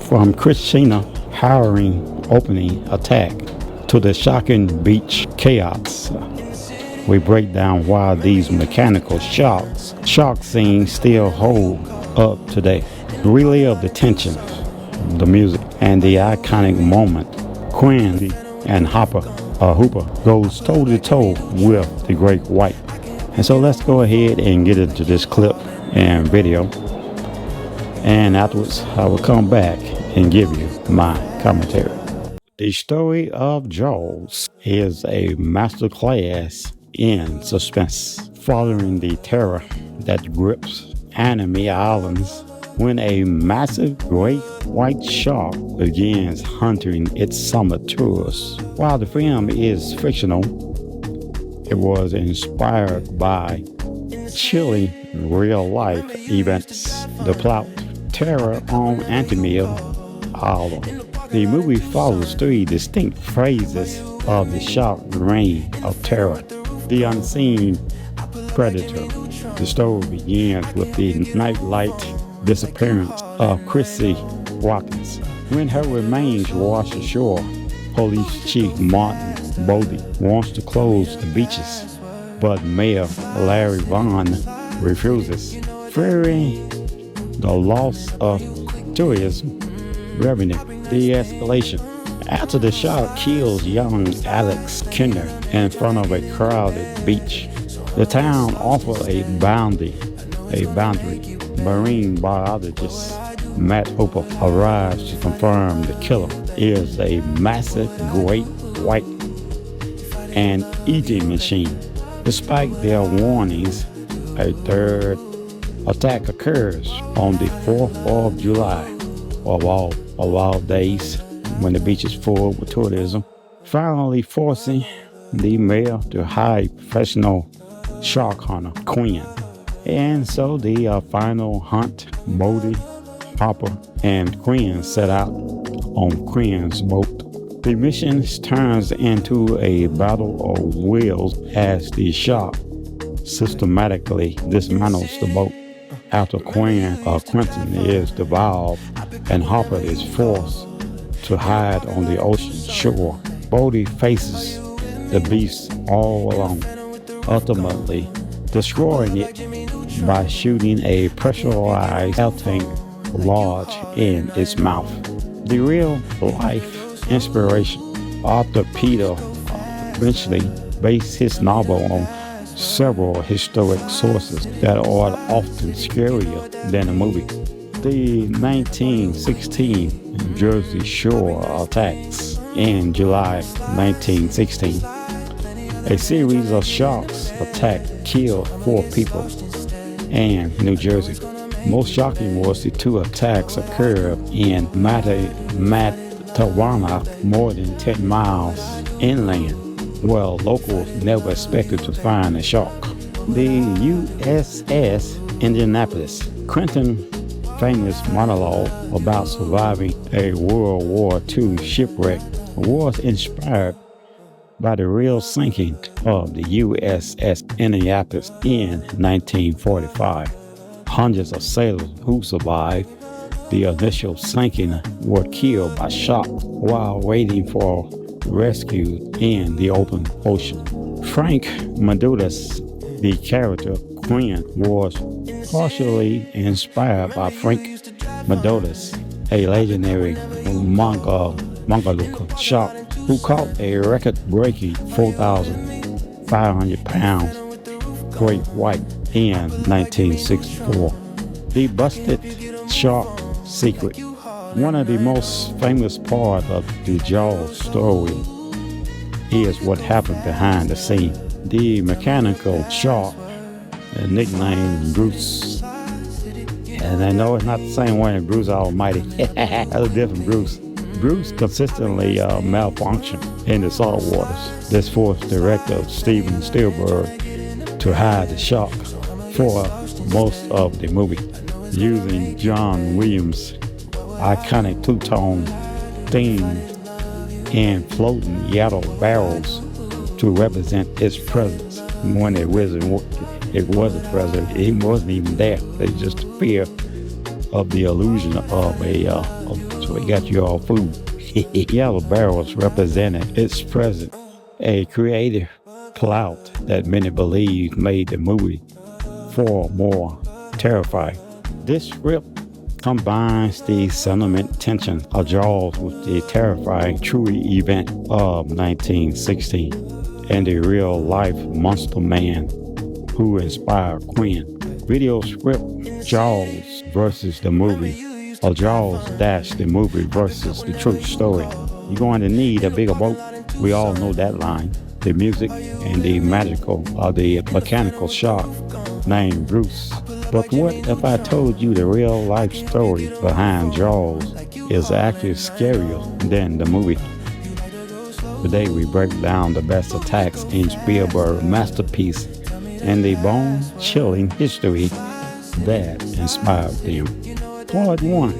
From Christina harrowing opening attack to the shocking beach chaos, we break down why these mechanical shock scenes still hold up today. Relive the tension, the music, and the iconic moment. Quinn and Hooper goes toe to toe with the Great White. And so let's go ahead and get into this clip and video. And afterwards, I will come back and give you my commentary. The story of Jaws is a masterclass in suspense, following the terror that grips Amity Islands when a massive great white shark begins hunting its summer tourists. While the film is fictional, it was inspired by chilling real-life events. The plot: terror on Amity Island. The movie follows three distinct phases of the shark reign of terror. The unseen predator. The story begins with the nightlight disappearance of Chrissy Watkins. When her remains wash ashore, Police Chief Martin Bodie wants to close the beaches, but Mayor Larry Vaughn refuses, fearing the loss of tourism revenue. De-escalation. After the shark kills young Alex Kinder in front of a crowded beach, the town offers a boundary. Marine biologist Matt Hooper arrives to confirm the killer is a massive great white and eating machine. Despite their warnings, a third attack occurs on the 4th of July, of all days, when the beach is full with tourism, finally forcing the mayor to hire professional shark hunter Quinn. And so the final hunt, Bodie, Hopper, and Quinn set out on Quinn's boat. The mission turns into a battle of wills as the shark systematically dismantles the boat. After Quentin is devoured and Hopper is forced to hide on the ocean shore, Bodie faces the beast all alone, ultimately destroying it by shooting a pressurized air tank lodge in its mouth. The real-life inspiration. Author Peter eventually based his novel on several historic sources that are often scarier than the movie. The 1916 Jersey Shore attacks in July 1916. A series of sharks attack killed 4 people in New Jersey. Most shocking was the 2 attacks occurred in Mattawanna, more than 10 miles inland, where locals never expected to find a shark. The USS Indianapolis. Quentin's famous monologue about surviving a World War II shipwreck was inspired by the real sinking of the USS Indianapolis in 1945. Hundreds of sailors who survived the initial sinking were killed by sharks while waiting for rescue in the open ocean. Frank Medulla's, the character Quinn, was partially inspired by Frank Medulla's, a legendary Mongolian shark who caught a record-breaking 4,500 pounds great white in 1964. The busted shark secret. One of the most famous parts of the Jaws story is what happened behind the scene. The mechanical shark, nicknamed Bruce. And I know it's not the same one as Bruce Almighty. That's a different Bruce. Bruce consistently malfunctioned in the salt waters. This forced director Steven Spielberg to hide the shark for most of the movie, using John Williams' iconic two-tone steamed and floating yellow barrels to represent its presence. When it wasn't present, it wasn't even there. It's just fear of the illusion of so it got you all food. Yellow barrels represented its presence, a creative clout that many believe made the movie far more terrifying. This script combines the sentiment tension of Jaws with the terrifying true event of 1916 and the real-life monster man who inspired Quinn. Video script Jaws versus the movie, or Jaws - the movie versus the true story. You're going to need a bigger boat. We all know that line. The music and the mechanical shark named Bruce. But what if I told you the real-life story behind Jaws is actually scarier than the movie? Today we break down the best attacks in Spielberg's masterpiece and the bone-chilling history that inspired them. Part 1.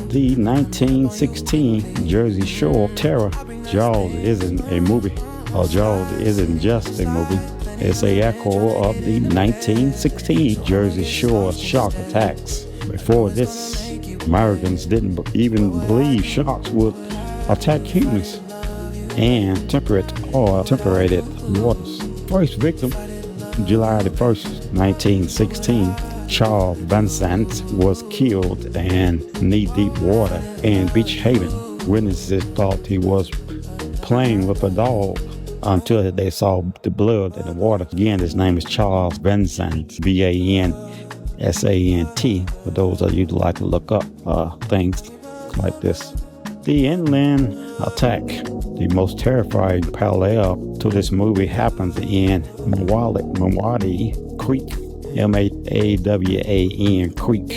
The 1916 Jersey Shore Terror. Jaws isn't a movie, or Jaws isn't just a movie. It's an echo of the 1916 Jersey Shore shark attacks. Before this, Americans didn't even believe sharks would attack humans and temperated waters. First victim, July the 1st, 1916, Charles Vincent was killed in knee-deep water in Beach Haven. Witnesses thought he was playing with a dog until they saw the blood in the water. Again, his name is Charles Vincent, Vincent, for those of you who like to look up things like this. The inland attack, the most terrifying parallel to this movie, happens in Mawadi Creek, Mawadan Creek.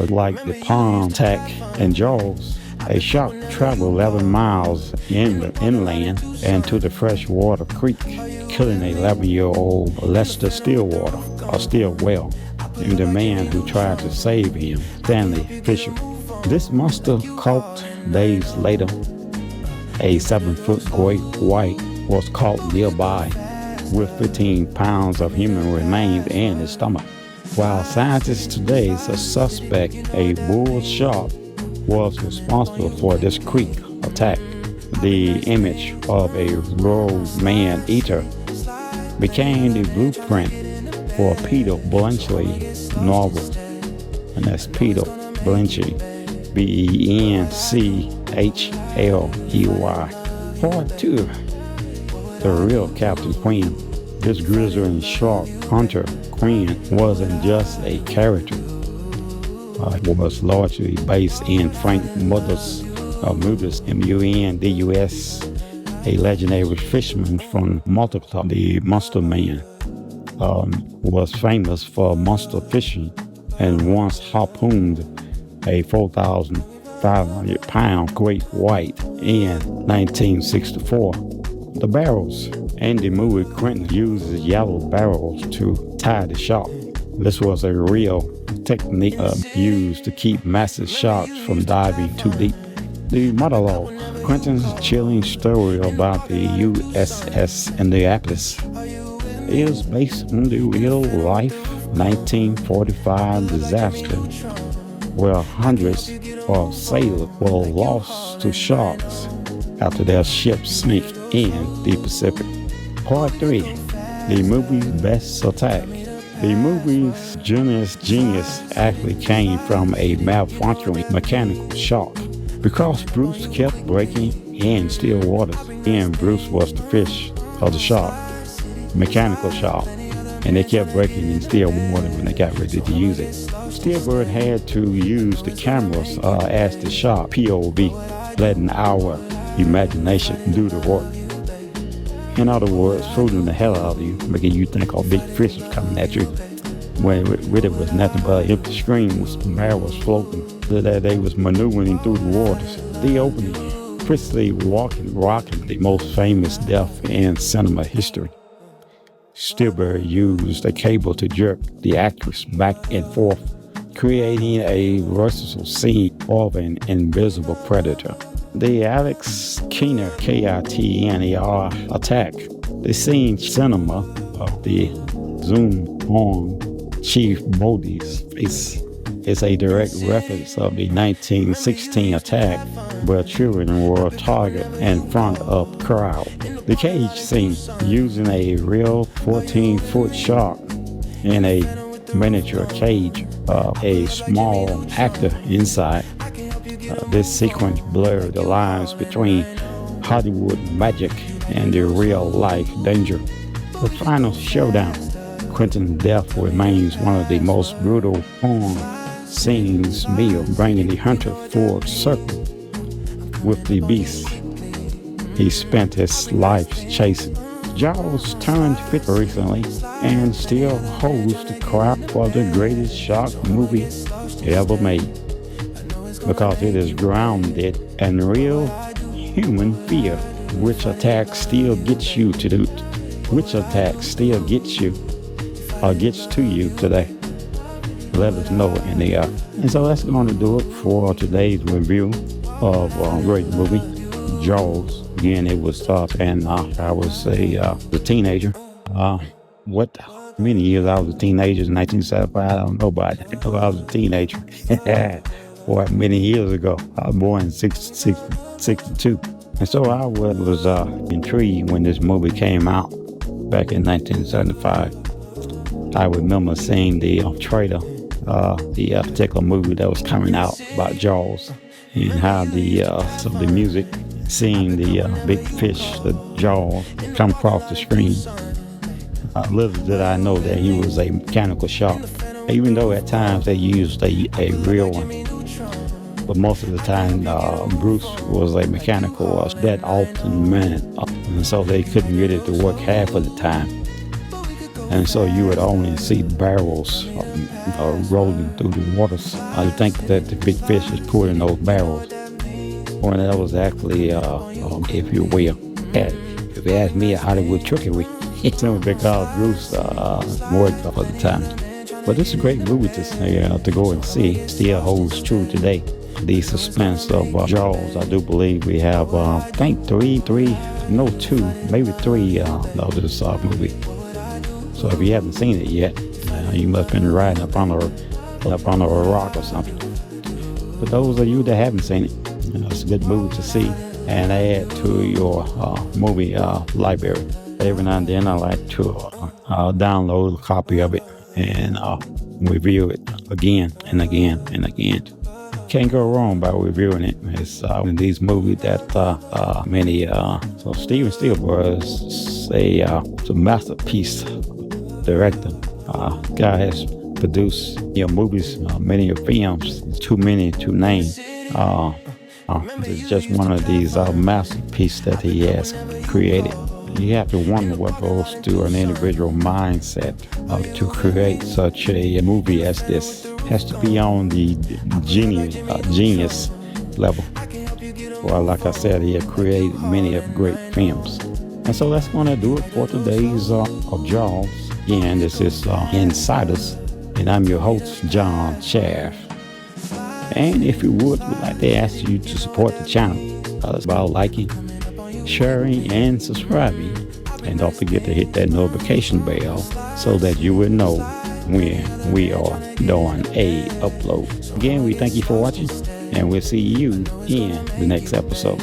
Like the Palm attack and Jaws, a shark traveled 11 miles inland and to the freshwater creek, killing an 11-year-old Lester Stillwell, and the man who tried to save him, Stanley Fisher. This monster caught days later. A 7-foot great white was caught nearby with 15 pounds of human remains in his stomach. While scientists today suspect a bull shark was responsible for this creek attack, the image of a rogue man-eater became the blueprint for Peter Benchley's novel, and that's Peter Benchley, Benchley. Part 2. The real Captain Quinn. This grizzly shark hunter, Quinn, wasn't just a character. It was largely based in Frank Mudus, M-U-N-D-U-S, a legendary fisherman from Multiclub. The Monster Man was famous for monster fishing and once harpooned a 4,500-pound great white in 1964. The barrels. In the movie, Quentin uses yellow barrels to tie the shark. This was a real technique used to keep massive sharks from diving too deep. The monologue. Quentin's chilling story about the USS Indianapolis is based on the real-life 1945 disaster where hundreds of sailors were lost to sharks after their ship sank in the Pacific. Part 3. The movie's best attack. The movie's genius actually came from a malfunctioning mechanical shark. Because Bruce kept breaking in still waters, and Bruce was the fish of the shark, mechanical shark, and they kept breaking in still water when they got ready to use it. Spielberg had to use the cameras as the shark POV, letting our imagination do the work. In other words, fooling the hell out of you, making you think a big fish was coming at you, when it was nothing but an empty screen with some barrels floating, that they was maneuvering through the waters. The opening, Presley rocking the most famous death in cinema history. Spielberg used a cable to jerk the actress back and forth creating a versatile scene of an invisible predator. The Alex Keener, Kitner attack, the scene cinema of the zoom on Chief Bodie's face is a direct reference of the 1916 attack where children were targeted in front of the crowd. The cage scene, using a real 14-foot shark in a miniature cage, a small actor inside. This sequence blurred the lines between Hollywood magic and the real-life danger. The final showdown, Quentin's death remains one of the most brutal porn scenes meal, bringing the hunter full circle with the beast he spent his life chasing. Jaws turned 50 recently and still holds the crown for the greatest shark movie ever made, because it is grounded in real human fear. Which attack still gets you to do? Which attack still gets you or gets to you today? Let us know in the And so that's going to do it for today's review of a great movie, Jaws. Again, it was tough, and I was a teenager. What many years I was a teenager in 1975, I don't know, but I was a teenager. Boy, many years ago. I was born in 62. And so I was intrigued when this movie came out back in 1975. I remember seeing the trailer, the particular movie that was coming out about Jaws, and how some of the music, seeing the big fish, the Jaws, come across the screen. Little did I know that he was a mechanical shark, even though at times they used a real one. But most of the time, Bruce was a mechanical that often meant, and so they couldn't get it to work half of the time. And so you would only see barrels rolling through the waters. I think that the big fish is put in those barrels. Well, that was actually, if you will, if you ask me, a Hollywood trickery. It's simply because Bruce worked for the time. But it's a great movie to go and see. Still holds true today. The suspense of Jaws. I do believe we have, I think two, maybe three of this movie. So if you haven't seen it yet, you must have been riding up on a rock or something. For those of you that haven't seen it, it's a good movie to see and add to your movie library. Every now and then I like to download a copy of it and review it again and again and again. Can't go wrong by reviewing it. It's in these movies that so Steven Spielberg is a masterpiece director. Guy has produced movies, many films, too many to name. It's just one of these masterpieces that he has created. You have to wonder what goes through an individual mindset to create such a movie as this. It has to be on the genius level. Well, like I said, he has created many of great films. And so that's going to do it for today's of Jaws. Again, this is Insiders, and I'm your host, John Chaff. And if you would, we'd like to ask you to support the channel. It's about liking, sharing, and subscribing. And don't forget to hit that notification bell so that you will know when we are doing a upload. Again, we thank you for watching, and we'll see you in the next episode.